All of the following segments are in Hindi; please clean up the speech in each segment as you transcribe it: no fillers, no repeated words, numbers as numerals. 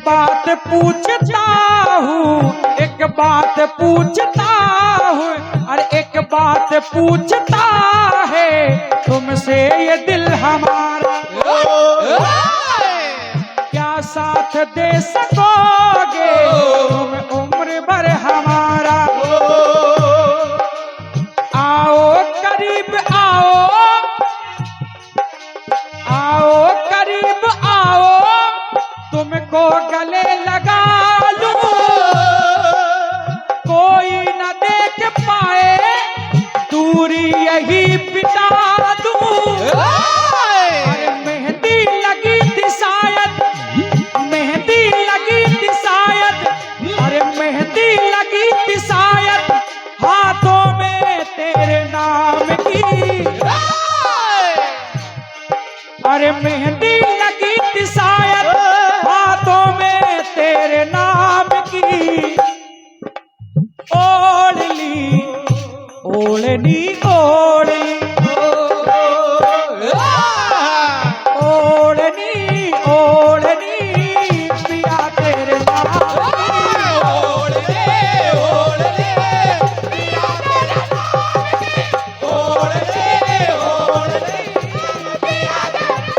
बात पूछता हूँ, एक बात पूछता हूँ, अरे एक बात पूछता है तुमसे ये दिल हमारा, क्या साथ दे सकोगे तुम उम्र भर हमारा। आओ करीब आओ, आओ करीब आओ, तुमको गले लगा लूं, कोई न देख पाए दूरी यही बिता दूं। अरे मेहंदी लगी थी शायद, मेहंदी लगी थी शायद, अरे मेहंदी लगी थी शायद हाथों में तेरे नाम की, अरे मेहंदी लगी थी शायद हाथों में तेरे नाम की। ओढ़नी ओढ़नी ओढ़नी ओढ़नी ओढ़नी पिया तेरे नाम की, ओढ़नी ओढ़नी पिया तेरे नाम की, ओढ़नी ओढ़नी पिया तेरे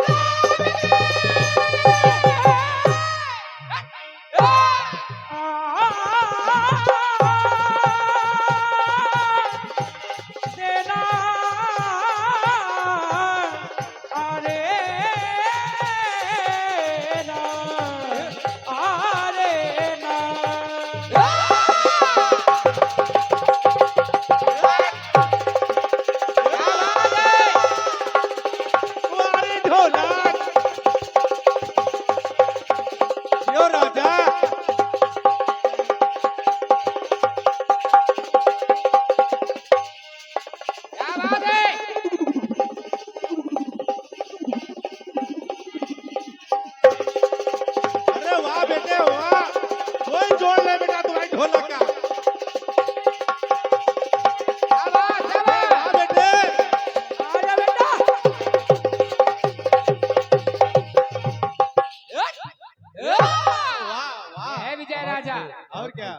और क्या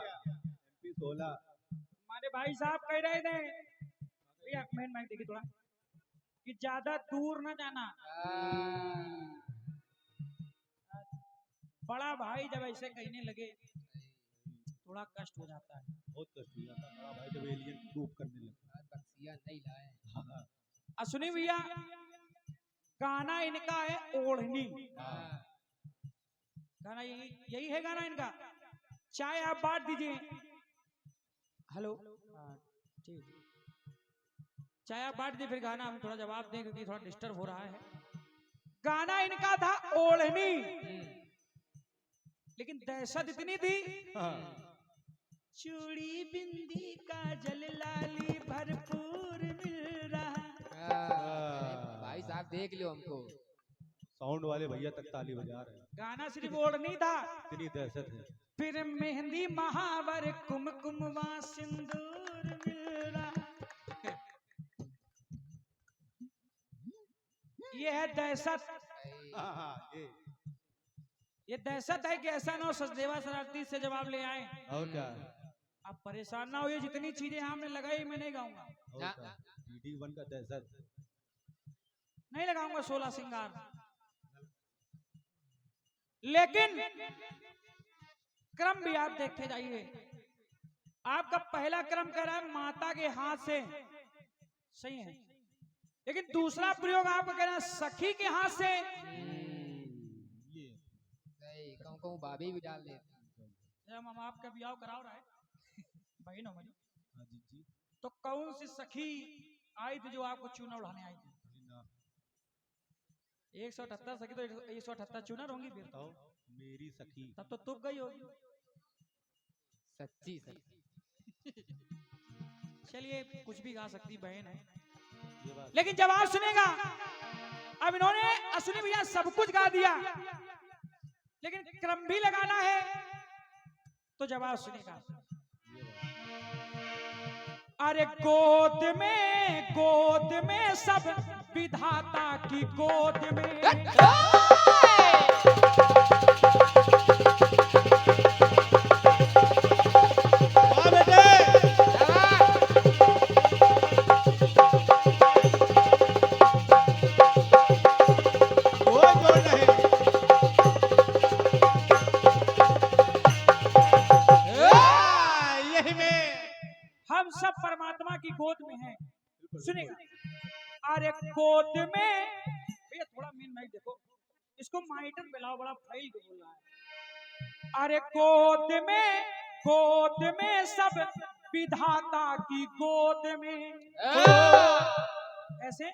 MP16 हमारे भाई साहब कह रहे थे भैया मेन माइक देखिए थोड़ा कि ज्यादा दूर न जाना। बड़ा भाई जब ऐसे कहने लगे थोड़ा कष्ट हो जाता है, बहुत कष्ट हो जाता है। बड़ा भाई जब एलियन प्रूफ करने लगता बक्सिया नहीं लाए। सुनिए भैया, गाना इनका है ओढ़नी, गाना यही यही है गाना इनका। चाय आप बांट दीजिए, हेलो ठीक, चाय आप बांट दीजिए, फिर गाना हम थोड़ा जवाब दें क्योंकि थोड़ा डिस्टर्ब हो रहा है। गाना इनका था ओढ़नी, लेकिन दहशत इतनी थी चूड़ी बिंदी काजल लाली भरपूर मिल रहा। भाई साहब देख लो हमको, साउंड वाले भैया तक ताली बजा रहे हैं। गाना सिर्फ ओढ़नी था, इतनी दहशत है। फिर मेहंदी महावर कुमकुमवा सिंदूर मिल रहा। ये है दहशत, ये दहशत है कि ऐसा ना हो सचदेवा शरारती से जवाब ले आए। और क्या, आप परेशान ना हो, ये जितनी चीजें हमने लगाई मैं नहीं गाऊंगा। DD1 का दहशत नहीं लगाऊंगा 16 सिंगार, लेकिन क्रम भी आप देखते जाइए। आपका पहला क्रम कह रहा है माता के हाथ से, सही है, लेकिन दूसरा प्रयोग आपका कह रहा है सखी के हाथ से। कहूँ भाभी भी डाल देते। जब हम आपका ब्याह कराओ रहा है बहन हमारी, जी तो कौन सी सखी आई थी जो आपको चूना उड़ाने आई थी? 178 सखी तो 178 चूना होंगी फिर तो मेरी सखी, तब तो तुप गई होगी। सच्ची सच्ची। चलिए कुछ भी गा सकती बहन है, लेकिन जवाब सुनेगा। अब इन्होंने अश्विनी भैया सब कुछ गा दिया, लेकिन क्रम भी लगाना है तो जवाब सुनेगा। अरे गोद में सब विधाता की गोद में देखो इसको माइटर पिलाओ, बड़ा फाइल को बोल रहा है। अरे गोद में सब विधाता की गोद में ऐसे।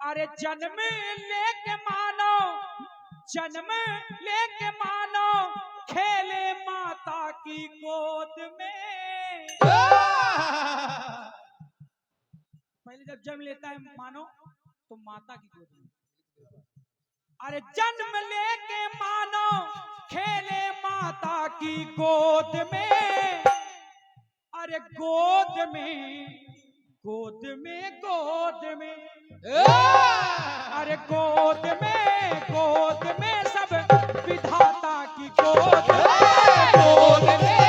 अरे जन्म लेके मानो खेले माता की गोद में। पहले जब जन्म लेता है मानो तो माता की गोद में। अरे जन्म लेके मानो खेले माता की गोद में। अरे गोद में अरे गोद में सब विधाता की गोद में। गोद में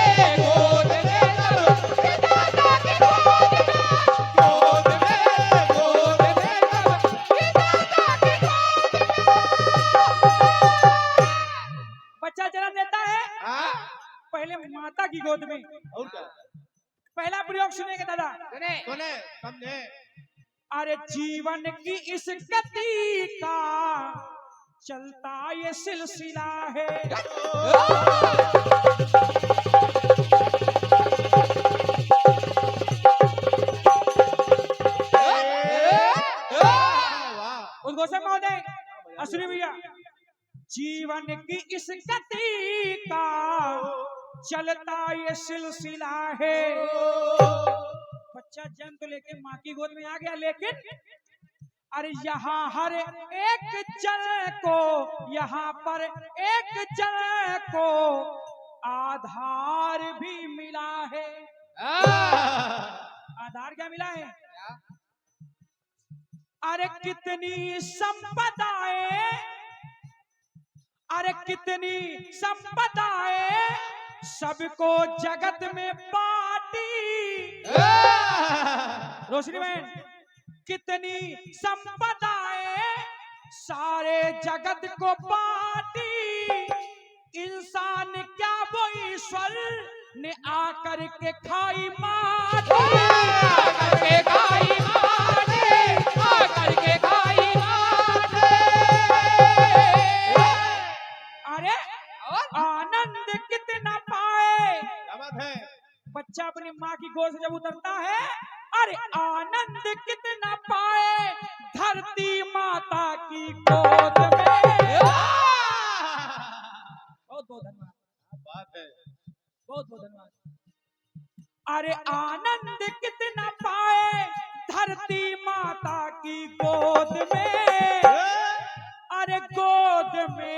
सब विधाता की गोद में। गोद में सब विधाता की गोद में। बच्चा जन्म लेता है पहले माता की गोद में। और क्या? पहला प्रयोग सुनेंगे दादा। सुने समझे। अरे जीवन की इस गति का चलता ये सिलसिला है। उद्घोषक महोदय, अश्विनी भैया, जीवन की इस गति का चलता ये सिलसिला है। बच्चा जन्म तो लेके माँ की गोद में आ गया, लेकिन अरे यहाँ हर एक जन को, यहाँ पर एक जन को आधार भी मिला है। आधार क्या मिला है? अरे कितनी संपदाएं, अरे कितनी संपदाएं सबको जगत में बांटी। रोशनी बहन, कितनी संपदाएं सारे जगत को बांटी। इंसान क्या वो ईश्वर ने आकर के खाई माटी। आकर के खाई माटी, आकर के खाई माटी। अरे आनंद कितना पाए। क्या बात है? बच्चा अपनी माँ की गोद से जब उतरता है, अरे आनंद कितना पाए धरती माता की गोद में। बहुत बहुत धन्यवाद। बात है। बहुत बहुत धन्यवाद। अरे आनंद कितना पाए धरती माता की गोद में। अरे गोद में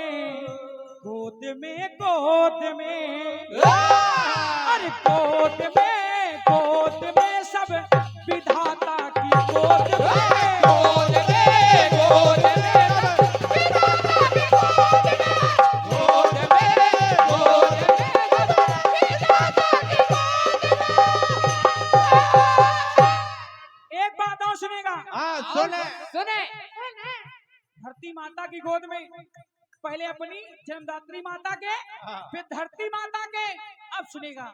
अरे गोद में सब विधाता की गोद में। गोद में विधाता की गोद में। गोद में विधाता की गोद में। एक बात और सुनेगा। हाँ सुने। धरती माता की गोद में पहले अपनी जन्मदात्री माता के, फिर धरती माता के। अब सुनेगा।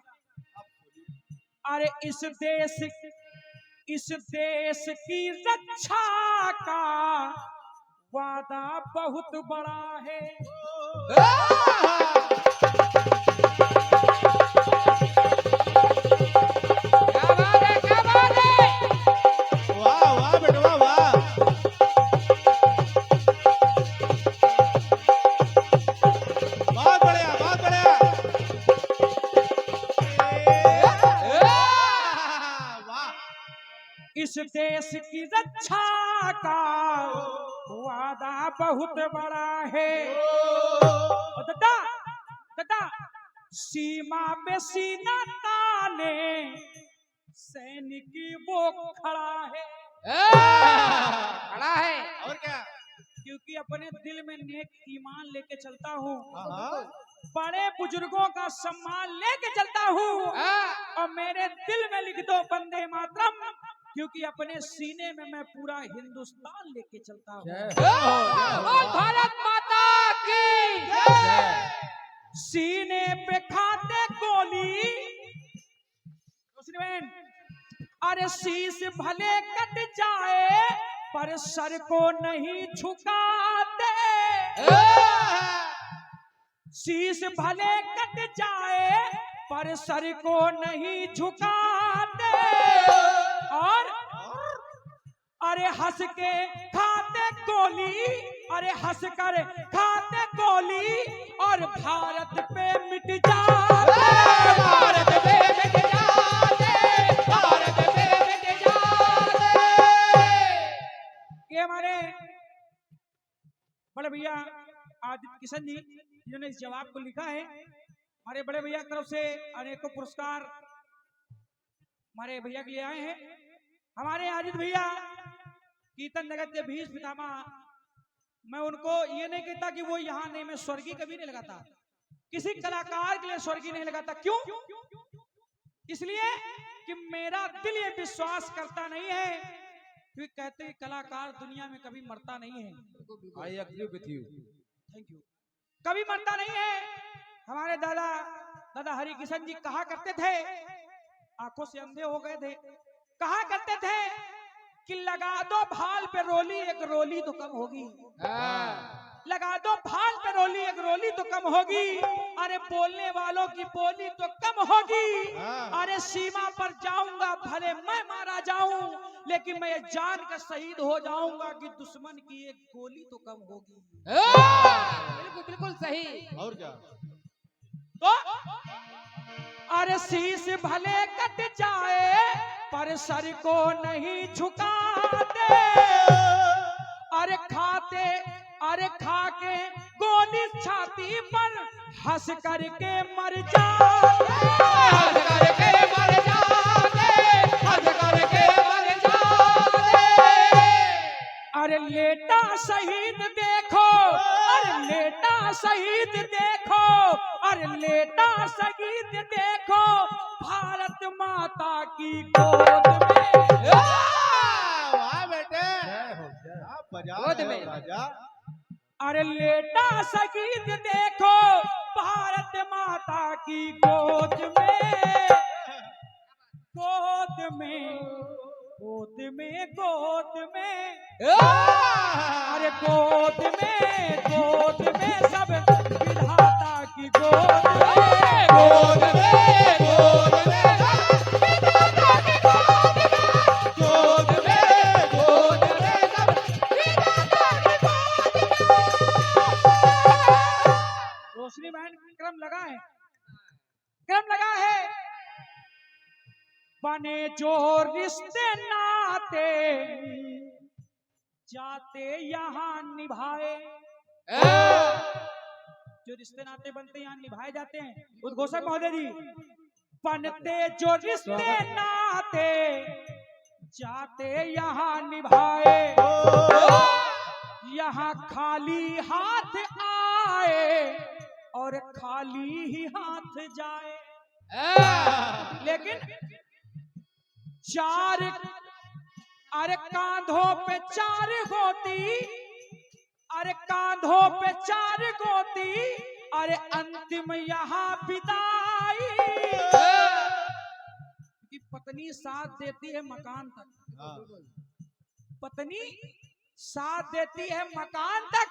अरे इस देश की रक्षा का वादा बहुत बड़ा है। क्या बात है? वाह वाह बेटवा वाह। बहुत बढ़िया बहुत बढ़िया। वाह। इस देश की रक्षा का वादा बहुत बड़ा है। दादा सीमा पे सीना ताने सैनिक वो खड़ा है। और क्या? क्योंकि अपने दिल में नेक ईमान लेके चलता हूँ, हाँ। बड़े बुजुर्गों का सम्मान लेके चलता हूँ। और मेरे दिल में लिख दो वंदे मातरम, क्योंकि अपने सीने में मैं पूरा हिंदुस्तान लेके चलता हूँ। भारत माता की जय। सीने पे खाते गोली, अरे शीश भले कट जाए पर सर को नहीं झुका शीश भले कट जाए पर सर को नहीं झुकाते, और अरे हंस के खाते गोली, अरे हंस कर खाते गोली, और भारत पे मिट जाते, भारत पे मिट जाते, भारत पे मिट जाते। ये हमारे बड़े भैया आदित्य किशन जी जिन्होंने इस जवाब को लिखा है। हमारे बड़े भैया की तरफ से अनेकों पुरस्कार हमारे भैया के लिए आए हैं। हमारे आदित्य भैया कीर्तन जगत के भीष्म पितामह, मैं उनको ये नहीं कहता कि वो यहाँ नहीं, मैं स्वर्गीय कभी नहीं लगाता, किसी कलाकार के लिए स्वर्गीय नहीं लगाता। क्यों? इसलिए कि मेरा दिल ये विश्वास करता नहीं है, क्योंकि कहते हैं कलाकार दुनिया में कभी मरता नहीं है। I agree with you. Thank you. कभी मरता नहीं है। हमारे दादा हरि किशन जी कहा करते थे, आंखों से अंधे हो गए थे, कहा करते थे कि लगा दो भाल पे रोली, एक रोली तो कम होगी। लगा दो भाल पे रोली, एक रोली तो कम होगी। अरे बोलने वालों की बोली तो कम होगी। अरे सीमा पर जाऊंगा भले मैं मारा जाऊं, लेकिन मैं ये जान कर शहीद हो जाऊंगा कि दुश्मन की एक गोली तो कम होगी। बिल्कुल बिल्कुल सही। और क्या? तो अरे शीश भले कट जाए पर सर को नहीं झुकाते, अरे खा के गोली छाती पर हंस करके मर जाते, हंस करके मर जाते, हंस करके मर जाते। अरे लेटा शहीद देखो, अरे लेटा शहीद देखो, अरे लेटा शहीद देखो, भारत माता की गोद में। वाह बेटे, आप बजा गोद रहे में। हो राजा। अरे लेटा शहीद देखो, भारत माता की गोद में, गोद में, गोद में, गोद में, अरे गोद में सब विधाता की गोद में, गोद में, गोद में, विधाता की गोद में, गोद में, गोद में, विधाता की गोद में। रोशनी बहन क्रम लगा है, क्रम लगा है। बने जो रिश्ते नाते जाते यहाँ निभाए, जो रिश्ते नाते बनते यहाँ निभाए जाते हैं। उद्घोषक महोदय जी, बनते जो रिश्ते नाते जाते यहाँ निभाए, यहाँ खाली हाथ आए और खाली ही हाथ जाए। लेकिन चार, अरे कांधों पे चार गोती, अरे कांधों पे चार गोती, अरे अंतिम यहाँ विदाई। कि पत्नी साथ देती है मकान तक, पत्नी साथ देती है मकान तक,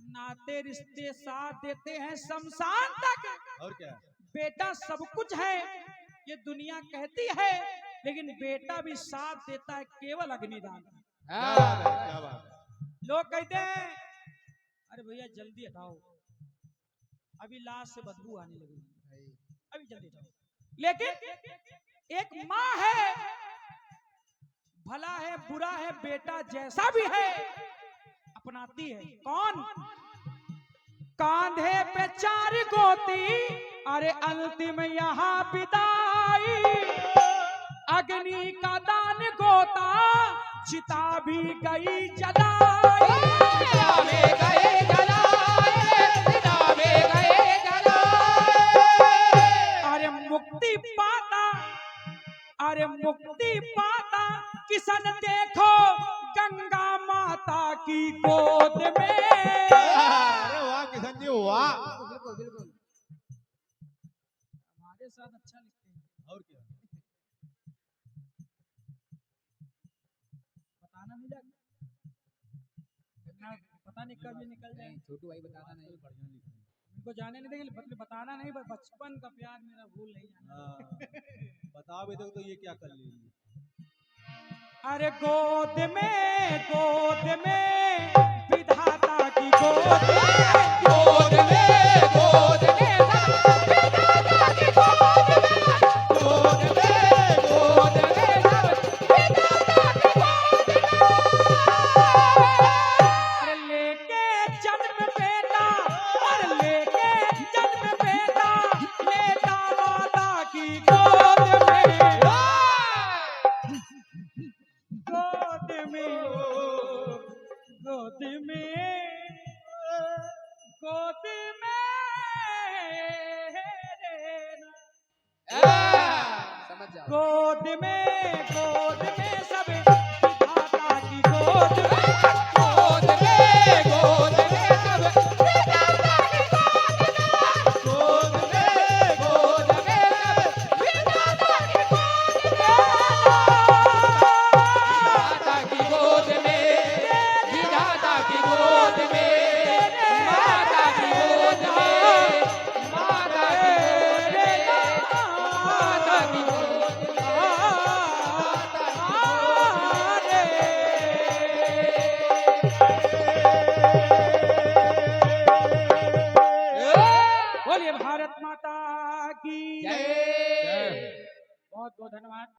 नाते रिश्ते साथ देते हैं शमशान तक। और क्या? बेटा सब कुछ है ये दुनिया कहती है, लेकिन बेटा भी साथ देता है केवल अग्निदान। क्या बात है, क्या बात है। लोग कहते हैं अरे भैया जल्दी हटाओ, अभी लाश से बदबू आने लगी, अभी जल्दी हटाओ। लेकिन एक माँ है, भला है बुरा है बेटा जैसा भी है अपनाती है। कौन? कांधे पे चार गोती, अरे अंतिम यहाँ विदाई। अग्नि का दान गोता, चिता भी गई जलाई। चिता में गए जलाए, चिता में गए जलाए। अरे मुक्ति पाता, अरे मुक्ति पाता किशन देखो गंगा माता की गोद में। अरे वाह किशन जी वाह। बिल्कुल बिल्कुल। हमारे साथ अच्छा लिखते हैं, और क्या? बताना नहीं लगता, पता नहीं कब ये निकल जाए। छोटू भाई बताना नहीं। इनको जाने नहीं देंगे, मतलब बताना नहीं, बस बचपन का प्यार मेरा भूल नहीं जाना। बता भी दो तो ये क्या कर लेगी। अरे गोद में विधाता की गोद में, गोद में गोद में सब विधाता की गोद में, गोद में गोद में सब विधाता की गोद में। अरे लेके जन्म बेटा, अरे लेके जन्म बेटा, लेता माता की गोद में, गोद में, गोद में, गोद में समझ जाओ। गोद में सब विधाता की गोद में, गोद में सब विधाता की गोद में, गोद में गोद में सब विधाता की गोद में, विधाता की गोद में, माता की गोद में, माता की गोद में, माता की गोद में, बोलिए भारत माता की जय। बहुत बहुत धन्यवाद।